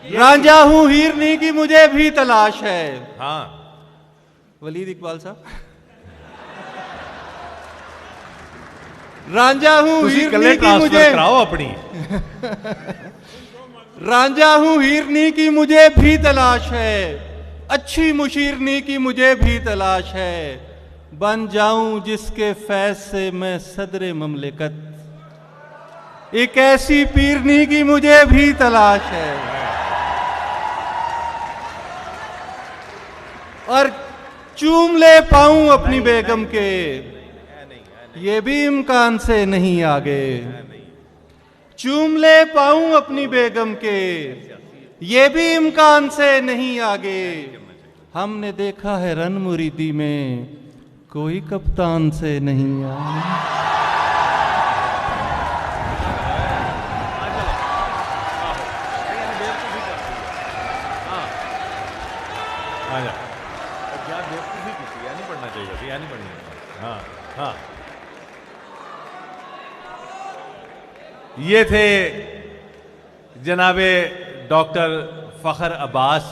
रांझा हूं हिरनी की मुझे भी तलाश है। हाँ, वलीद इकबाल साहब। रांझा हूं तुसी हिरनी कल्ले की ट्रांसफर मुझे कराओ अपनी। रांझा हूं हिरनी की मुझे भी तलाश है, अच्छी मुशीरनी की मुझे भी तलाश है, बन जाऊं जिसके फैज से मैं सदरे ममलिकत, एक ऐसी पीरनी की मुझे भी तलाश है। और चूम ले पाऊं अपनी बेगम के, ये भी इम्कान से नहीं आगे। चूम ले पाऊं अपनी बेगम के, ये भी इम्कान से नहीं आगे। हमने देखा है रन मुरीदी में, कोई कप्तान से नहीं आगे। हाँ हाँ, ये थे जनाबे डॉक्टर फखर अब्बास